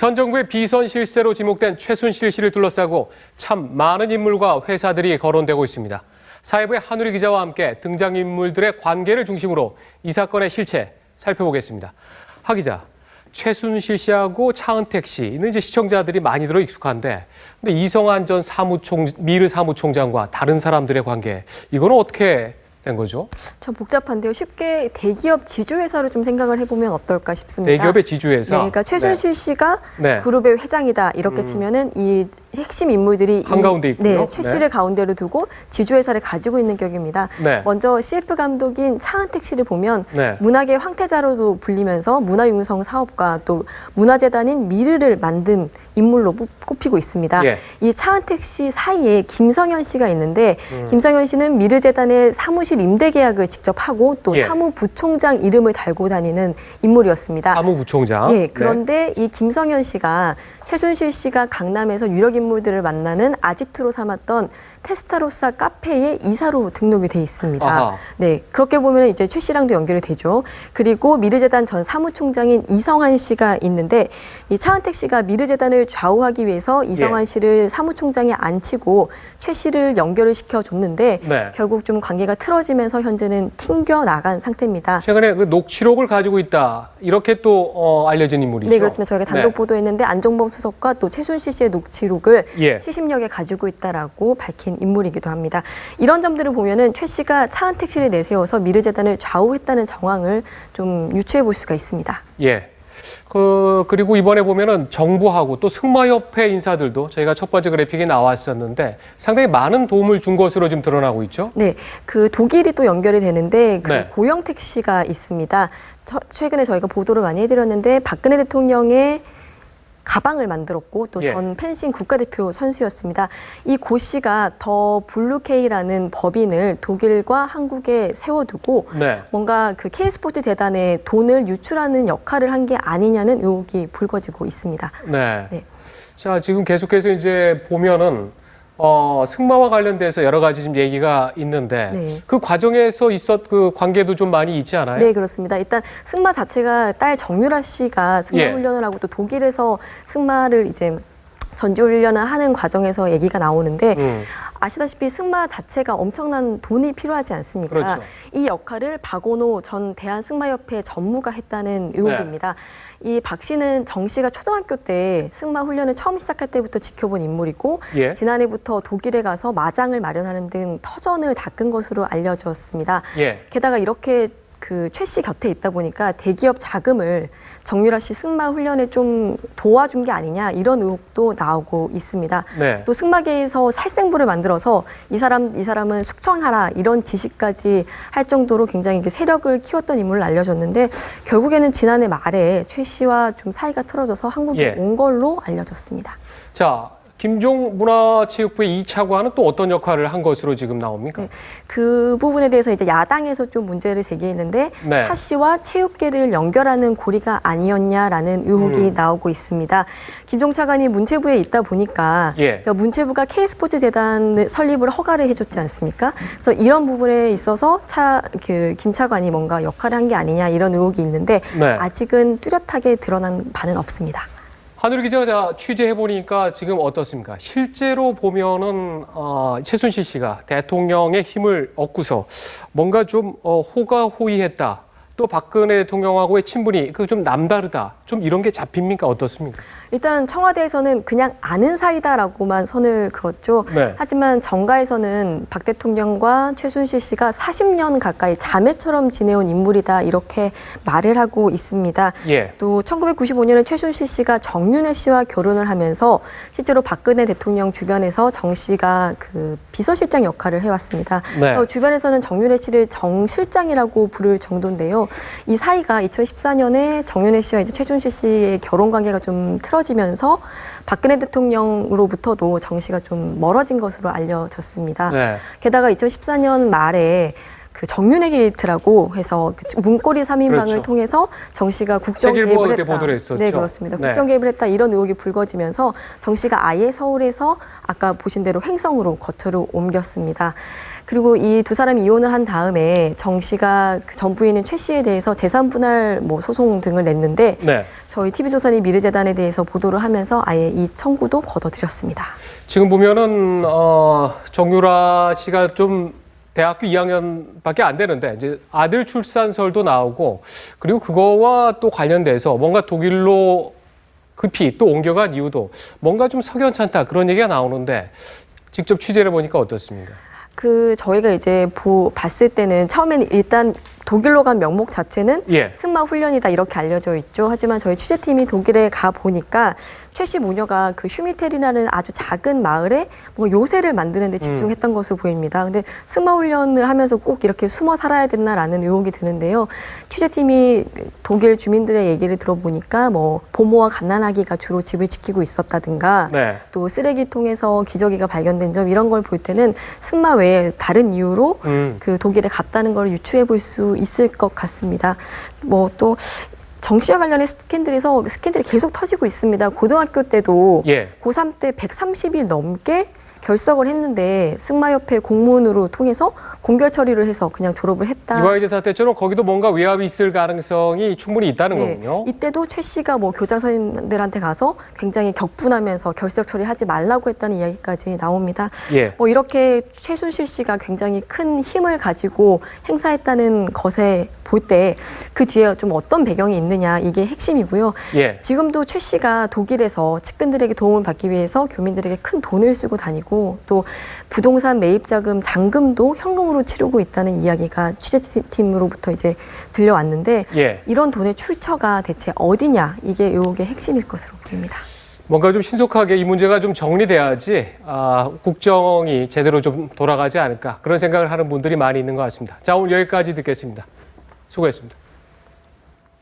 현 정부의 비선 실세로 지목된 최순실 씨를 둘러싸고 참 많은 인물과 회사들이 거론되고 있습니다. 사회부의 한우리 기자와 함께 등장인물들의 관계를 중심으로 이 사건의 실체 살펴보겠습니다. 하 기자, 최순실 씨하고 차은택 씨는 이제 시청자들이 많이 들어 익숙한데, 근데 이성한 전 미르 사무총장과 다른 사람들의 관계, 이거는 어떻게 된 거죠? 참 복잡한데요. 쉽게 대기업 지주회사로 좀 생각을 해보면 어떨까 싶습니다. 대기업의 지주회사? 네, 그러니까 최순실 씨가 네. 그룹의 회장이다 이렇게 치면은 이 핵심 인물들이 한가운데 있고요. 네, 최 씨를 가운데로 두고 지주회사를 가지고 있는 격입니다. 네. 먼저 CF 감독인 차은택 씨를 보면 네. 문학의 황태자로도 불리면서 문화융성 사업가 또 문화재단인 미르를 만든 인물로 꼽히고 있습니다. 예. 이 차은택 씨 사이에 김성현 씨가 있는데 김성현 씨는 미르재단의 사무실 임대 계약을 직접 하고 또 예. 사무부총장 이름을 달고 다니는 인물이었습니다. 사무부총장. 예, 그런데 이 김성현 씨가 최순실 씨가 강남에서 유력 인물들을 만나는 아지트로 삼았던 테스타로사 카페의 이사로 등록이 돼 있습니다. 아하. 네, 그렇게 보면 이제 최 씨랑도 연결이 되죠. 그리고 미르재단 전 사무총장인 이성한 씨가 있는데 이 차은택 씨가 미르재단을 좌우하기 위해서 이성한 예. 씨를 사무총장에 앉히고 최 씨를 연결을 시켜줬는데 네. 결국 좀 관계가 틀어지면서 현재는 튕겨 나간 상태입니다. 최근에 그 녹취록을 가지고 있다, 이렇게 또 알려진 인물이죠. 네, 그렇습니다. 저희가 단독 네. 보도했는데 안종범 수석과 또 최순실 씨의 녹취록을 예. 시심력에 가지고 있다라고 밝힌 인물이기도 합니다. 이런 점들을 보면은 최 씨가 차은택 씨를 내세워서 미르재단을 좌우했다는 정황을 좀 유추해 볼 수가 있습니다. 예. 그리고 이번에 보면은 정부하고 또 승마협회 인사들도 저희가 첫 번째 그래픽에 나왔었는데 상당히 많은 도움을 준 것으로 지금 드러나고 있죠. 네, 그 독일이 또 연결이 되는데 그 네. 고영택 씨가 있습니다. 최근에 저희가 보도를 많이 해드렸는데 박근혜 대통령의 가방을 만들었고 또 예. 전 펜싱 국가대표 선수였습니다. 이 고 씨가 더 블루케이라는 법인을 독일과 한국에 세워두고 네. 뭔가 그 K스포츠 재단에 돈을 유출하는 역할을 한 게 아니냐는 의혹이 불거지고 있습니다. 네. 네. 자, 지금 계속해서 이제 보면은 승마와 관련돼서 여러 가지 지금 얘기가 있는데 네. 그 과정에서 그 관계도 좀 많이 있지 않아요? 네, 그렇습니다. 일단 승마 자체가 딸 정유라 씨가 승마 예. 훈련을 하고 또 독일에서 승마를 이제 전주 훈련을 하는 과정에서 얘기가 나오는데 아시다시피 승마 자체가 엄청난 돈이 필요하지 않습니까? 그렇죠. 이 역할을 박원호 전 대한승마협회 전무가 했다는 의혹입니다. 이 박 씨는 정 씨가 초등학교 때 승마 훈련을 처음 시작할 때부터 지켜본 인물이고 예. 지난해부터 독일에 가서 마장을 마련하는 등 터전을 닦은 것으로 알려졌습니다. 예. 게다가 이렇게 그 최 씨 곁에 있다 보니까 대기업 자금을 정유라 씨 승마 훈련에 좀 도와준 게 아니냐 이런 의혹도 나오고 있습니다. 네. 또 승마계에서 살생부를 만들어서 이 사람은 숙청하라 이런 지시까지 할 정도로 굉장히 세력을 키웠던 인물을 알려졌는데 결국에는 지난해 말에 최 씨와 좀 사이가 틀어져서 한국에 예. 온 걸로 알려졌습니다. 자, 김종 문화체육부의 이 차관은 또 어떤 역할을 한 것으로 지금 나옵니까? 네, 그 부분에 대해서 이제 야당에서 좀 문제를 제기했는데 네. 차 씨와 체육계를 연결하는 고리가 아니었냐라는 의혹이 나오고 있습니다. 김종 차관이 문체부에 있다 보니까 예. 그러니까 문체부가 K스포츠 재단 설립을 허가를 해줬지 않습니까? 그래서 이런 부분에 있어서 김 차관이 뭔가 역할을 한 게 아니냐 이런 의혹이 있는데 네. 아직은 뚜렷하게 드러난 바는 없습니다. 한우리 기자가 취재해보니까 지금 어떻습니까? 실제로 보면은 최순실 씨가 대통령의 힘을 얻고서 뭔가 좀 호가호위했다. 또 박근혜 대통령하고의 친분이 좀 남다르다. 좀 이런 게 잡힙니까? 어떻습니까? 일단 청와대에서는 그냥 아는 사이다라고만 선을 그었죠. 네. 하지만 정가에서는 박 대통령과 최순실 씨가 40년 가까이 자매처럼 지내온 인물이다 이렇게 말을 하고 있습니다. 예. 또 1995년에 최순실 씨가 정윤회 씨와 결혼을 하면서 실제로 박근혜 대통령 주변에서 정 씨가 그 비서실장 역할을 해왔습니다. 네. 그래서 주변에서는 정윤회 씨를 정 실장이라고 부를 정도인데요. 이 사이가 2014년에 정윤회 씨와 이제 최순실 씨의 결혼 관계가 좀 틀어지면서 박근혜 대통령으로부터도 정 씨가 좀 멀어진 것으로 알려졌습니다. 네. 게다가 2014년 말에 그 정윤회 게이트라고 해서 그 문고리 3인방을 그렇죠. 통해서 정 씨가 국정 세계일보 개입을 그때 했다. 보도를 했었죠. 네, 그렇습니다. 네. 국정 개입을 했다 이런 의혹이 불거지면서 정 씨가 아예 서울에서 아까 보신 대로 횡성으로 거처로 옮겼습니다. 그리고 이 두 사람이 이혼을 한 다음에 정 씨가 그 전 부인인 최 씨에 대해서 재산 분할 뭐 소송 등을 냈는데 네. 저희 TV조선이 미르재단에 대해서 보도를 하면서 아예 이 청구도 거둬들였습니다. 지금 보면은 정유라 씨가 좀 대학교 2학년밖에 안 되는데 이제 아들 출산설도 나오고 그리고 그거와 또 관련돼서 뭔가 독일로 급히 또 옮겨간 이유도 뭔가 좀 석연찮다 그런 얘기가 나오는데 직접 취재를 보니까 어떻습니까? 그 저희가 이제 봤을 때는 처음에는 일단 독일로 간 명목 자체는 예. 승마 훈련이다 이렇게 알려져 있죠. 하지만 저희 취재팀이 독일에 가 보니까 최 씨 모녀가 그 슈미텔이라는 아주 작은 마을에 뭐 요새를 만드는 데 집중했던 것으로 보입니다. 근데 승마 훈련을 하면서 꼭 이렇게 숨어 살아야 됐나라는 의혹이 드는데요. 취재팀이 독일 주민들의 얘기를 들어보니까 뭐 보모와 갓난아기가 주로 집을 지키고 있었다든가 네. 또 쓰레기통에서 기저귀가 발견된 점 이런 걸 볼 때는 승마 외에 다른 이유로 그 독일에 갔다는 걸 유추해 볼 수 있을 것 같습니다. 뭐 또 정 씨와 관련해 스캔들이 계속 터지고 있습니다. 고등학교 때도 예. 고3 때 130일 넘게 결석을 했는데 승마협회 공문으로 통해서 공결 처리를 해서 그냥 졸업을 했다. 이화여대 사태처럼 거기도 뭔가 외압이 있을 가능성이 충분히 있다는 네, 거군요. 이때도 최 씨가 뭐 교장 선생님들한테 가서 굉장히 격분하면서 결석 처리하지 말라고 했다는 이야기까지 나옵니다. 예. 뭐 이렇게 최순실 씨가 굉장히 큰 힘을 가지고 행사했다는 것에 볼 때 그 뒤에 좀 어떤 배경이 있느냐 이게 핵심이고요. 예. 지금도 최 씨가 독일에서 측근들에게 도움을 받기 위해서 교민들에게 큰 돈을 쓰고 다니고 또 부동산 매입 자금 잔금도 현금으로 치르고 있다는 이야기가 취재팀으로부터 이제 들려왔는데 예. 이런 돈의 출처가 대체 어디냐 이게 의혹의 핵심일 것으로 보입니다. 뭔가 좀 신속하게 이 문제가 좀 정리돼야지 국정이 제대로 좀 돌아가지 않을까 그런 생각을 하는 분들이 많이 있는 것 같습니다. 자, 오늘 여기까지 듣겠습니다. 수고했습니다.